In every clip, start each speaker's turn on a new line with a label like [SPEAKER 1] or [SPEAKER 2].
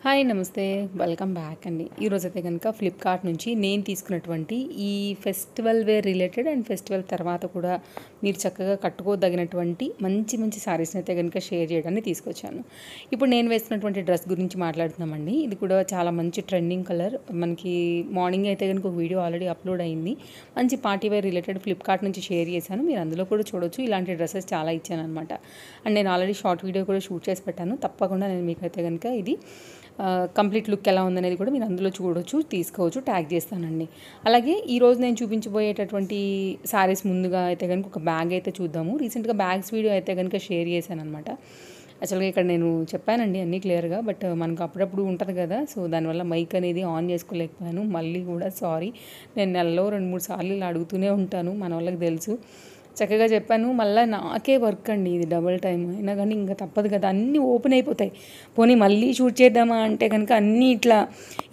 [SPEAKER 1] Hi నమస్తే welcome back అండి. ఈరోజైతే కనుక ఫ్లిప్కార్ట్ నుంచి నేను తీసుకున్నటువంటి ఈ festival wear related and festival తర్వాత కూడా మీరు చక్కగా కట్టుకోదగినటువంటి మంచి మంచి శారీస్ని అయితే కనుక షేర్ చేయడానికి తీసుకొచ్చాను. ఇప్పుడు నేను వేసుకున్నటువంటి డ్రెస్ గురించి మాట్లాడుతున్నామండి. ఇది కూడా చాలా మంచి ట్రెండింగ్ కలర్. మనకి మార్నింగ్ అయితే కనుక ఒక వీడియో ఆల్రెడీ అప్లోడ్ అయింది. మంచి పార్టీ వేర్ రిలేటెడ్ ఫ్లిప్కార్ట్ నుంచి షేర్ చేశాను. మీరు అందులో కూడా చూడొచ్చు. ఇలాంటి డ్రెస్సెస్ చాలా ఇచ్చాను అనమాట. అండ్ నేను ఆల్రెడీ షార్ట్ వీడియో కూడా షూట్ చేసి పెట్టాను. తప్పకుండా నేను మీకైతే కనుక ఇది కంప్లీట్ లుక్ ఎలా ఉందనేది కూడా మీరు అందులో చూడొచ్చు, తీసుకోవచ్చు, ట్యాగ్ చేస్తానండి. అలాగే ఈరోజు నేను చూపించబోయేటటువంటి శారీస్ ముందుగా అయితే కనుక ఒక బ్యాగ్ అయితే చూద్దాము. రీసెంట్గా బ్యాగ్స్ వీడియో అయితే కనుక షేర్ చేశాను అనమాట. యాక్చువల్గా ఇక్కడ నేను చెప్పానండి అన్నీ క్లియర్గా, బట్ మనకు అప్పుడప్పుడు ఉంటుంది కదా, సో దానివల్ల మైక్ అనేది ఆన్ చేసుకోలేకపోయాను. మళ్ళీ కూడా సారీ. నేను నెలలో 2-3 సార్లు ఇలా అడుగుతూనే ఉంటాను, మన వాళ్ళకి తెలుసు. చక్కగా చెప్పాను. మళ్ళీ నాకే వర్క్ అండి, ఇది డబుల్ టైం అయినా కానీ ఇంకా తప్పదు కదా, అన్నీ ఓపెన్ అయిపోతాయి. పోనీ మళ్ళీ షూట్ చేద్దామా అంటే కనుక అన్నీ ఇట్లా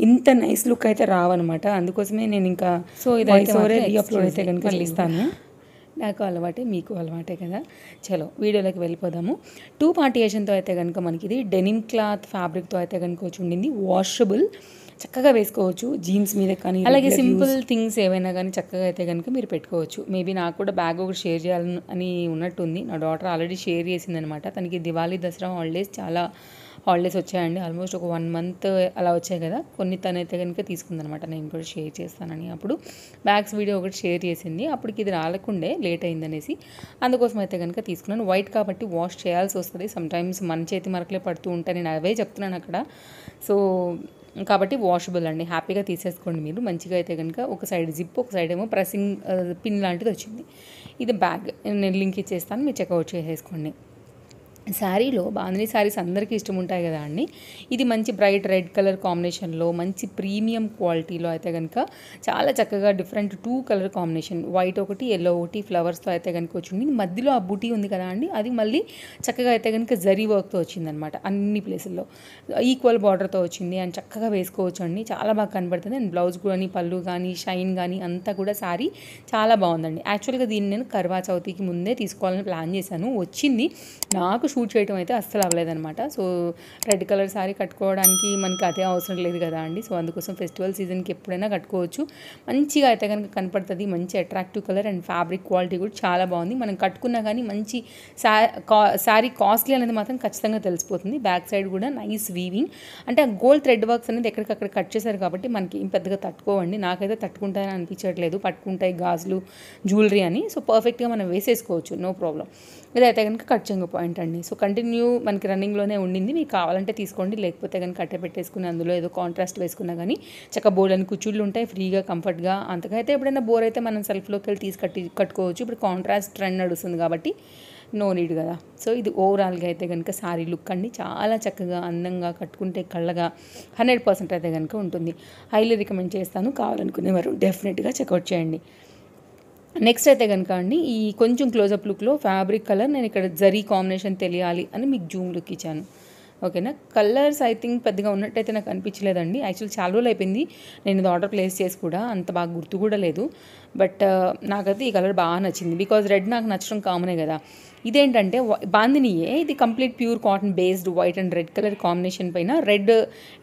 [SPEAKER 1] ఇంత నైస్ లుక్ అయితే రావన్నమాట. అందుకోసమే నేను ఇంకా ఇది రీఅప్లోడ్ అయితే కనుక ఇస్తాను. నాకు అలవాటే, మీకు అలవాటే కదా. చలో వీడియోలోకి వెళ్ళిపోదాము. 2 పార్టియేషన్తో అయితే కనుక మనకి ఇది డెనిమ్ క్లాత్ ఫ్యాబ్రిక్తో అయితే కనుక వచ్చి ఉండింది. వాషబుల్, చక్కగా వేసుకోవచ్చు జీన్స్ మీద కానీ, అలాగే సింపుల్ థింగ్స్ ఏవైనా కానీ చక్కగా అయితే కనుక మీరు పెట్టుకోవచ్చు. మేబీ నాకు కూడా బ్యాగ్ ఒకటి షేర్ చేయాలని అని ఉన్నట్టుంది. నా డాటర్ ఆల్రెడీ షేర్ చేసిందనమాట. తనకి దివాళీ, దసరా హాలిడేస్ వచ్చాయండి. ఆల్మోస్ట్ ఒక 1 మంత్ అలా వచ్చాయి కదా. కొన్ని తనైతే కనుక తీసుకుందనమాట. నేను కూడా షేర్ చేస్తానని అప్పుడు బ్యాగ్స్ వీడియో ఒకటి షేర్ చేసింది. అప్పటికి ఇది రాలకుండే, లేట్ అయిందనేసి, అందుకోసం అయితే కనుక తీసుకున్నాను. వైట్ కాబట్టి వాష్ చేయాల్సి వస్తుంది. సమ్టైమ్స్ మన చేతి మరకలే పడుతూ ఉంటాయి. నేను అవే చెప్తున్నాను అక్కడ. సో కాబట్టి వాషబుల్ అండి, హ్యాపీగా తీసేసుకోండి మీరు. మంచిగా అయితే కనుక ఒక సైడ్ జిప్, ఒక సైడ్ ఏమో ప్రెసింగ్ పిన్ లాంటిది వచ్చింది. ఇది బ్యాగ్ నేను లింక్ ఇచ్చేస్తాను, మీరు చెక్అవుట్ చేసేసుకోండి. శారీలో బాందినీ శారీస్ అందరికీ ఇష్టం ఉంటాయి కదా అండి. ఇది మంచి బ్రైట్ రెడ్ కలర్ కాంబినేషన్లో మంచి ప్రీమియం క్వాలిటీలో అయితే కనుక చాలా చక్కగా డిఫరెంట్ 2 కలర్ కాంబినేషన్, వైట్ ఒకటి, ఎల్లో ఒకటి, ఫ్లవర్స్తో అయితే కనుక వచ్చింది. మధ్యలో ఆ బూటీ ఉంది కదా అండి, అది మళ్ళీ చక్కగా అయితే కనుక జరీ వర్క్తో వచ్చిందనమాట. అన్ని ప్లేసుల్లో ఈక్వల్ బార్డర్తో వచ్చింది అండ్ చక్కగా వేసుకోవచ్చు అండి. చాలా బాగా కనబడుతుంది. అండ్ బ్లౌజ్ కానీ, పళ్ళు కానీ, షైన్ కానీ అంతా కూడా శారీ చాలా బాగుందండి. యాక్చువల్గా దీన్ని నేను కర్వా చౌతికి ముందే తీసుకోవాలని ప్లాన్ చేశాను. వచ్చింది, నాకు షూట్ చేయడం అయితే అస్సలు అవ్వలేదన్నమాట. సో రెడ్ కలర్ శారీ కట్టుకోవడానికి మనకి అదే అవసరం లేదు కదా అండి. సో అందుకోసం ఫెస్టివల్ సీజన్కి ఎప్పుడైనా కట్టుకోవచ్చు. మంచిగా అయితే కనుక కనపడుతుంది. మంచి attractive colour and fabric quality కూడా చాలా బాగుంది. మనం కట్టుకున్నా కానీ మంచి శారీ కాస్ట్లీ అనేది మాత్రం ఖచ్చితంగా తెలిసిపోతుంది. బ్యాక్ సైడ్ కూడా నైస్ వీవింగ్, అంటే ఆ గోల్డ్ థ్రెడ్ వర్క్స్ అనేది ఎక్కడికక్కడ కట్ చేశారు కాబట్టి మనకి ఏం పెద్దగా తట్టుకోవండి. నాకైతే తట్టుకుంటాయని అనిపించట్లేదు. పట్టుకుంటాయి గాజులు, జ్యువెలరీ అని. సో పర్ఫెక్ట్గా మనం వేసేసుకోవచ్చు, నో ప్రాబ్లం. ఇదైతే కనుక కట్ చెంగు పాయింట్ అండి. సో కంటిన్యూ మనకి రన్నింగ్లోనే ఉండింది. మీకు కావాలంటే తీసుకోండి, లేకపోతే కనుక కట్టే పెట్టేసుకుని అందులో ఏదో కాంట్రాస్ట్ వేసుకున్నా కానీ చక్క బోర్డని కుచ్చుళ్ళు ఉంటాయి, ఫ్రీగా కంఫర్ట్గా. అంతకైతే ఎప్పుడైనా బోర్ అయితే మనం సెల్ఫ్లోకి వెళ్ళి కట్టుకోవచ్చు. ఇప్పుడు కాంట్రాస్ట్ ట్రెండ్ నడుస్తుంది కాబట్టి నో నీడ్ కదా. సో ఇది ఓవరాల్గా అయితే కనుక శారీ లుక్ అండి. చాలా చక్కగా అందంగా కట్టుకుంటే కళ్ళగా 100% అయితే కనుక ఉంటుంది. హైలీ రికమెండ్ చేస్తాను. కావాలనుకునేవారు డెఫినెట్గా చెక్అవుట్ చేయండి. నెక్స్ట్ అయితే కనుక అండి, ఈ కొంచెం క్లోజప్ లుక్లో ఫ్యాబ్రిక్ కలర్ నేను ఇక్కడ జరీ కాంబినేషన్ తెలియాలి అని మీకు జూమ్ లుక్ ఇచ్చాను. ఓకేనా. కలర్స్ ఐ థింక్ పెద్దగా ఉన్నట్టయితే నాకు అనిపించలేదండి. యాక్చువల్ చాలా రోజులు అయిపోయింది నేను ఇది ఆర్డర్ ప్లేస్ చేసి కూడా, అంత బాగా గుర్తు కూడా లేదు. బట్ నాకైతే ఈ కలర్ బాగా నచ్చింది. బికాజ్ రెడ్ నాకు నచ్చడం కామనే కదా. ఇదేంటంటే బాందినీయే, ఇది complete pure cotton based white and red colour combination పైన రెడ్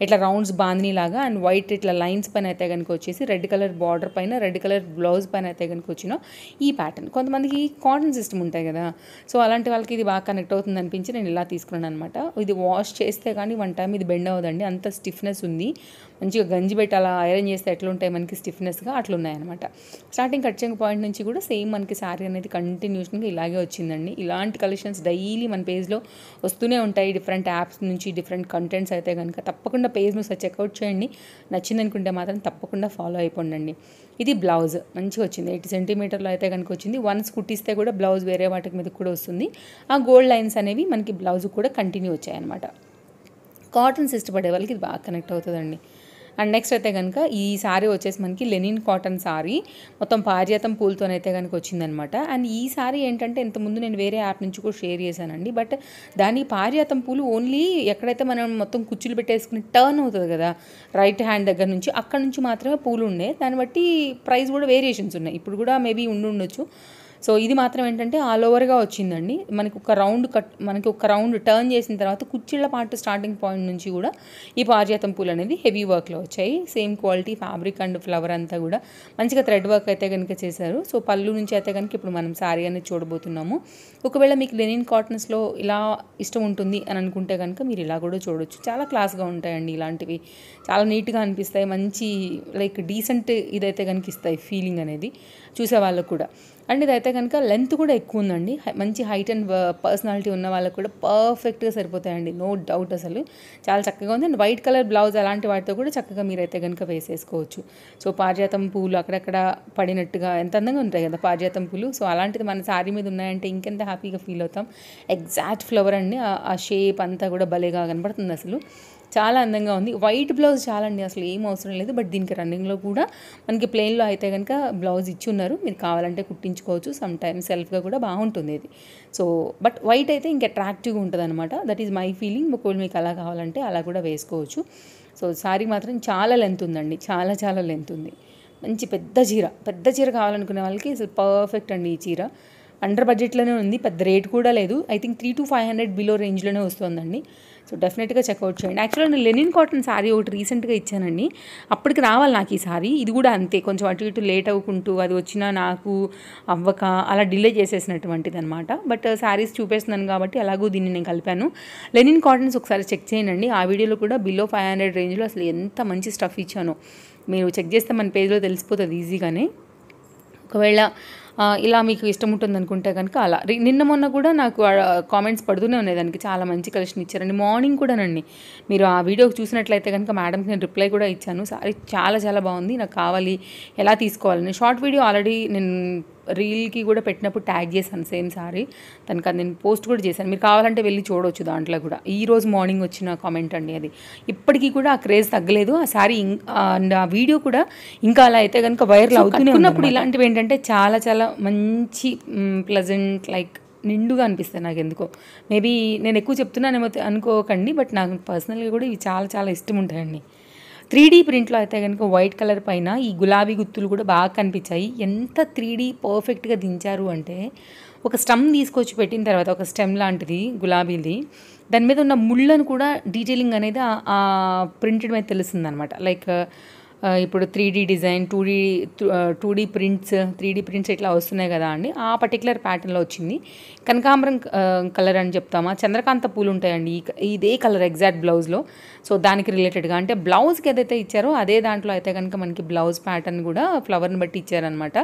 [SPEAKER 1] ఇట్లా రౌండ్స్ బాందినీ లాగా అండ్ వైట్ ఇట్లా లైన్స్ పైన అయితే కనుక వచ్చేసి రెడ్ కలర్ బార్డర్ పైన రెడ్ కలర్ బ్లౌజ్ పైన అయితే కనుక వచ్చిన ఈ ప్యాటర్న్. కొంతమందికి కాటన్ సిస్టమ్ ఉంటాయి కదా, సో అలాంటి వాళ్ళకి ఇది బాగా కనెక్ట్ అవుతుంది అనిపించి నేను ఇలా తీసుకున్నాను అనమాట. ఇది వాష్ చేస్తే కానీ 1 టైం ఇది బెండ్ అవ్వదండి, అంత స్టిఫ్నెస్ ఉంది. మంచిగా గంజి పెట్టి అలా ఐరన్ చేస్తే ఎట్లుంటాయి మనకి స్టిఫ్నెస్గా అట్లున్నాయన్నమాట. స్టార్టింగ్ కట్ చెంగు పాయింట్ నుంచి కూడా సేమ్ మనకి శారీ అనేది కంటిన్యూషన్గా ఇలాగే వచ్చిందండి. ఇలాంటి కలెక్షన్స్ డైలీ మన పేజ్లో వస్తూనే ఉంటాయి. డిఫరెంట్ యాప్స్ నుంచి డిఫరెంట్ కంటెంట్స్ అయితే కనుక తప్పకుండా పేజ్ను చెక్అవుట్ చేయండి. నచ్చింది అనుకుంటే మాత్రం తప్పకుండా ఫాలో అయిపోండి. ఇది బ్లౌజ్ మంచిగా వచ్చింది. 80 సెంటీమీటర్లో అయితే కనుక వచ్చింది. వన్స్ కుట్టిస్తే కూడా బ్లౌజ్ వేరే వాటికి మీద కూడా వస్తుంది. ఆ గోల్డ్ లైన్స్ అనేవి మనకి బ్లౌజ్ కూడా కంటిన్యూ వచ్చాయన్నమాట. కాటన్స్ ఇష్టపడే వాళ్ళకి ఇది బాగా కనెక్ట్ అవుతుందండి. అండ్ నెక్స్ట్ అయితే కనుక ఈ శారీ వచ్చేసి మనకి లెనిన్ కాటన్ శారీ, మొత్తం పారిజాతం పూలతోనైతే కనుక వచ్చిందనమాట. అండ్ ఈ శారీ ఏంటంటే ఇంతకుముందు నేను వేరే యాప్ నుంచి కూడా షేర్ చేశానండి. బట్ దాని పారిజాతం పూలు ఓన్లీ ఎక్కడైతే మనం మొత్తం కుచ్చులు పెట్టేసుకుని టర్న్ అవుతుంది కదా రైట్ హ్యాండ్ దగ్గర నుంచి, అక్కడ నుంచి మాత్రమే పూలు ఉన్నాయి. దాన్ని బట్టి ప్రైస్ కూడా వేరియేషన్స్ ఉన్నాయి. ఇప్పుడు కూడా మేబీ ఉండొచ్చు. సో ఇది మాత్రం ఏంటంటే ఆల్ ఓవర్గా వచ్చిందండి. మనకి ఒక రౌండ్ టర్న్ చేసిన తర్వాత కుచ్చిళ్ళ పార్ట్ స్టార్టింగ్ పాయింట్ నుంచి కూడా ఈ పారిజాతం పూలు అనేది హెవీ వర్క్లో వచ్చాయి. Same quality fabric and flower అంతా కూడా మంచిగా థ్రెడ్ వర్క్ అయితే కనుక చేశారు. సో పళ్ళు నుంచి అయితే కనుక ఇప్పుడు మనం శారీ అనేది చూడబోతున్నాము. ఒకవేళ మీకు లెనిన్ కాటన్స్లో ఇలా ఇష్టం ఉంటుంది అని అనుకుంటే కనుక మీరు ఇలా కూడా చూడొచ్చు. చాలా క్లాస్గా ఉంటాయండి ఇలాంటివి, చాలా నీట్గా అనిపిస్తాయి, మంచి లైక్ డీసెంట్ ఇదైతే కనుక ఇస్తాయి ఫీలింగ్ అనేది చూసే వాళ్ళకు కూడా. అండ్ ఇదైతే కనుక లెంత్ కూడా ఎక్కువ ఉందండి. మంచి హైట్ అండ్ పర్సనాలిటీ ఉన్న వాళ్ళకు కూడా పర్ఫెక్ట్గా సరిపోతాయండి, నో డౌట్. అసలు చాలా చక్కగా ఉంది. అండ్ వైట్ కలర్ బ్లౌజ్ అలాంటి వాటితో కూడా చక్కగా మీరైతే కనుక వేసేసుకోవచ్చు. సో పారిజాతం పూలు అక్కడక్కడ పడినట్టుగా ఎంత అందంగా ఉంటాయి కదా పారిజాతం పూలు. సో అలాంటిది మన శారీ మీద ఉన్నాయంటే ఇంకెంత హ్యాపీగా ఫీల్ అవుతాం. ఎగ్జాక్ట్ ఫ్లవర్ అండి, ఆ షేప్ అంతా కూడా భలేగా కనబడుతుంది. అసలు చాలా అందంగా ఉంది. వైట్ బ్లౌజ్ చాలండి, అసలు ఏం అవసరం లేదు. బట్ దీనికి రన్నింగ్లో కూడా మనకి ప్లెయిన్లో అయితే కనుక బ్లౌజ్ ఇచ్చి ఉన్నారు, మీరు కావాలంటే కుట్టించుకోవచ్చు. సమ్ టైమ్స్ సెల్ఫ్గా కూడా బాగుంటుంది ఇది. సో బట్ వైట్ అయితే ఇంకా అట్రాక్టివ్గా ఉంటుంది అనమాట. That is my feeling. ఒకవేళ మీకు అలా కావాలంటే అలా కూడా వేసుకోవచ్చు. సో శారీ మాత్రం చాలా లెంత్ ఉందండి, చాలా చాలా లెంత్ ఉంది. మంచి పెద్ద చీర కావాలనుకునే వాళ్ళకి అసలు పర్ఫెక్ట్ అండి ఈ చీర. అండర్ బడ్జెట్లోనే ఉంది, పెద్ద రేట్ కూడా లేదు. ఐ థింక్ 300 to 500 బిలో రేంజ్లోనే వస్తుందండి. సో డెఫినెట్గా చెక్అవుట్ చేయండి. యాక్చువల్గా నేను లెనిన్ కాటన్ శారీ ఒకటి రీసెంట్గా ఇచ్చానండి, అప్పటికి రావాలి నాకు ఈ శారీ. ఇది కూడా అంతే, కొంచెం అటు ఇటు లేట్ అవ్వకుంటూ అది వచ్చినా నాకు అవ్వక అలా డిలే చేసేసినటువంటిది అనమాట. బట్ శారీస్ చూపేస్తున్నాను కాబట్టి అలాగూ దీన్ని నేను కలిపాను. లెనిన్ కాటన్స్ ఒకసారి చెక్ చేయండి. ఆ వీడియోలో కూడా బిలో 500 రేంజ్లో అసలు ఎంత మంచి స్టఫ్ ఇచ్చానో మీరు చెక్ చేస్తే మన పేజ్లో తెలిసిపోతుంది ఈజీగానే. ఒకవేళ ఇలా మీకు ఇష్టం ఉంటుంది అనుకుంటే కనుక అలా నిన్న మొన్న కూడా నాకు కామెంట్స్ పడుతూనే ఉన్నాయి, దానికి చాలా మంచి కలెక్షన్ ఇచ్చారండి. మార్నింగ్ కూడానండి, మీరు ఆ వీడియో చూసినట్లయితే కనుక మేడంకి నేను రిప్లై కూడా ఇచ్చాను. సారీ చాలా చాలా బాగుంది, నాకు కావాలి, ఎలా తీసుకోవాలని. షార్ట్ వీడియో ఆల్రెడీ నేను రీల్కి కూడా పెట్టినప్పుడు ట్యాగ్ చేశాను సేమ్ సారీ, దానికి అది నేను పోస్ట్ కూడా చేశాను, మీరు కావాలంటే వెళ్ళి చూడవచ్చు. దాంట్లో కూడా ఈరోజు మార్నింగ్ వచ్చిన కామెంట్ అండి అది. ఇప్పటికీ కూడా ఆ క్రేజ్ తగ్గలేదు. ఆ సారీ అండ్ ఆ వీడియో కూడా ఇంకా అలా అయితే కనుక వైరల్ అవుతూనే ఉన్నప్పుడు ఇలాంటివి ఏంటంటే చాలా చాలా మంచి ప్లెజెంట్ లైక్ నిండుగా అనిపిస్తాయి నాకు ఎందుకో. మేబీ నేను ఎక్కువ చెప్తున్నానేమో అనుకోకండి, బట్ నాకు పర్సనల్గా కూడా ఇవి చాలా చాలా ఇష్టం ఉంటాయండి. 3D ప్రింట్లో అయితే కనుక వైట్ కలర్ పైన ఈ గులాబీ గుత్తులు కూడా బాగా కనిపించాయి. ఎంత 3D పర్ఫెక్ట్గా దించారు అంటే, ఒక స్టెమ్ తీసుకొచ్చి పెట్టిన తర్వాత ఒక స్టెమ్ లాంటిది గులాబీది, దాని మీద ఉన్న ముళ్ళను కూడా డీటెయిలింగ్ అనేది ఆ ప్రింటెడ్ మీద తెలుస్తుంది అనమాట. లైక్ ఇప్పుడు 3D design, 2D prints, 3D prints ఇట్లా వస్తున్నాయి కదా అండి, ఆ పర్టికులర్ ప్యాటర్న్లో వచ్చింది. కనకాంబరం కలర్ అని చెప్తామా, చంద్రకాంత పూలు ఉంటాయండి ఇదే కలర్ ఎగ్జాక్ట్ బ్లౌజ్లో. సో దానికి రిలేటెడ్గా అంటే బ్లౌజ్కి ఏదైతే ఇచ్చారో అదే దాంట్లో అయితే కనుక మనకి బ్లౌజ్ ప్యాటర్న్ కూడా ఫ్లవర్ని బట్టి ఇచ్చారనమాట.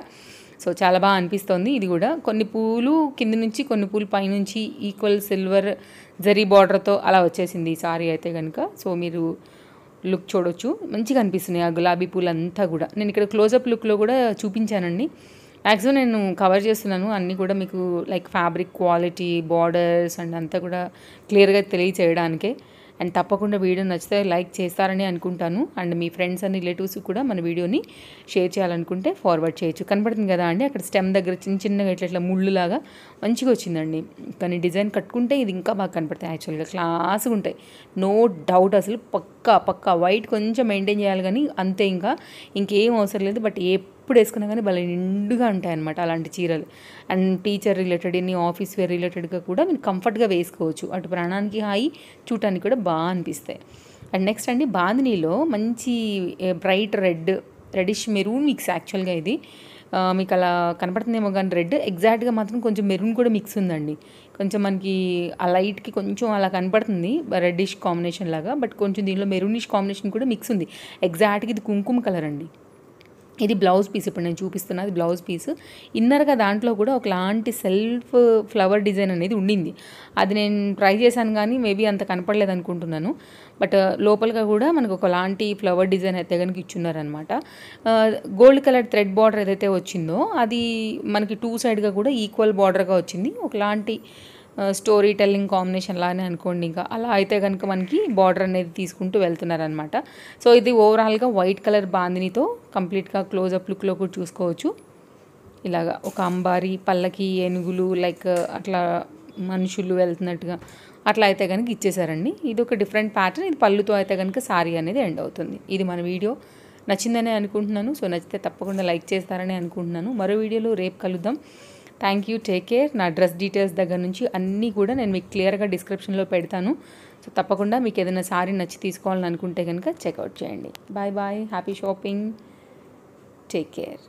[SPEAKER 1] సో చాలా బాగా అనిపిస్తుంది. ఇది కూడా కొన్ని పూలు కింద నుంచి, కొన్ని పూలు పైనుంచి ఈక్వల్ సిల్వర్ జరీ బార్డర్తో అలా వచ్చేసింది ఈ సారీ అయితే కనుక. సో మీరు లుక్ చూడొచ్చు, మంచిగా అనిపిస్తున్నాయి ఆ గులాబీ పూలు అంతా కూడా. నేను ఇక్కడ క్లోజప్ లుక్లో కూడా చూపించానండి. మ్యాక్సిమం నేను కవర్ చేస్తున్నాను అన్నీ కూడా మీకు, like fabric quality, borders and అంతా కూడా క్లియర్గా తెలియచేయడానికే. అండ్ తప్పకుండా వీడియో నచ్చితే లైక్ చేస్తారని అనుకుంటాను. And me friends and relatives కూడా మన వీడియోని షేర్ చేయాలనుకుంటే ఫార్వర్డ్ చేయొచ్చు. కనపడుతుంది కదా అండి అక్కడ స్టెమ్ దగ్గర చిన్నగా ఇట్లా ముళ్ళులాగా మంచిగా వచ్చిందండి. కానీ డిజైన్ కట్టుకుంటే ఇది ఇంకా బాగా కనపడతాయి. యాక్చువల్గా క్లాస్గా ఉంటాయి, నో డౌట్. అసలు పక్కా వైట్ కొంచెం మెయింటైన్ చేయాలి కానీ అంతే, ఇంకేం అవసరం లేదు. బట్ ఎప్పుడు వేసుకున్నా కానీ భలే నిండుగా ఉంటాయి అనమాట అలాంటి చీరలు. అండ్ టీచర్ రిలేటెడ్, ఇన్ని ఆఫీస్ వేర్ రిలేటెడ్గా కూడా మీరు కంఫర్ట్గా వేసుకోవచ్చు. అటు ప్రాణానికి హాయి, చూడటానికి కూడా బాగా అనిపిస్తాయి. అండ్ నెక్స్ట్ అండి బాందినీలో మంచి బ్రైట్ రెడ్డిష్ మెరూన్ మిక్స్. యాక్చువల్గా ఇది మీకు అలా కనపడుతుందేమో కానీ రెడ్ ఎగ్జాక్ట్గా మాత్రం కొంచెం మెరూన్ కూడా మిక్స్ ఉందండి. కొంచెం మనకి ఆ లైట్కి కొంచెం అలా కనపడుతుంది రెడ్డిష్ కాంబినేషన్ లాగా, బట్ కొంచెం దీనిలో మెరూనిష్ కాంబినేషన్ కూడా మిక్స్ ఉంది. ఎగ్జాక్ట్గా ఇది కుంకుమ కలర్ అండి. ఇది బ్లౌజ్ పీస్, ఇప్పుడు నేను చూపిస్తున్నది బ్లౌజ్ పీస్. ఇన్నర్గా దాంట్లో కూడా ఒకలాంటి సెల్ఫ్ ఫ్లవర్ డిజైన్ అనేది ఉండింది. అది నేను ట్రై చేశాను కానీ మేబీ అంత కనపడలేదు అనుకుంటున్నాను. బట్ లోపలగా కూడా మనకు ఒకలాంటి ఫ్లవర్ డిజైన్ అయితే కనుక ఇచ్చున్నారనమాట. గోల్డ్ కలర్ థ్రెడ్ బార్డర్ ఏదైతే వచ్చిందో అది మనకి 2 సైడ్గా కూడా ఈక్వల్ బార్డర్గా వచ్చింది. ఒకలాంటి స్టోరీ టెల్లింగ్ కాంబినేషన్ లానే అనుకోండి. ఇంకా అలా అయితే కనుక మనకి బార్డర్ అనేది తీసుకుంటూ వెళ్తున్నారనమాట. సో ఇది ఓవరాల్గా వైట్ కలర్ బాందినితో కంప్లీట్గా క్లోజప్ లుక్లో కూడా చూసుకోవచ్చు. ఇలాగా ఒక అంబారీ, పల్లకి, ఏనుగులు లైక్ అట్లా మనుషులు వెళ్తున్నట్టుగా అట్లా అయితే కనుక ఇచ్చేసారండి. ఇది ఒక డిఫరెంట్ ప్యాటర్న్. ఇది పళ్ళుతో అయితే కనుక సారీ అనేది ఎండ్ అవుతుంది. ఇది మన వీడియో నచ్చిందనే అనుకుంటున్నాను. సో నచ్చితే తప్పకుండా లైక్ చేస్తారని అనుకుంటున్నాను. మరో వీడియోలో రేపు కలుద్దాం. Thank you, take care. నా డ్రెస్ డీటెయిల్స్ దగ్గర నుంచి అన్నీ కూడా నేను మీకు క్లియర్గా డిస్క్రిప్షన్లో పెడతాను. సో తప్పకుండా మీకు ఏదైనా సారీ నచ్చి తీసుకోవాలని అనుకుంటే కనుక చెక్అవుట్ చేయండి. Bye bye, happy shopping, take care.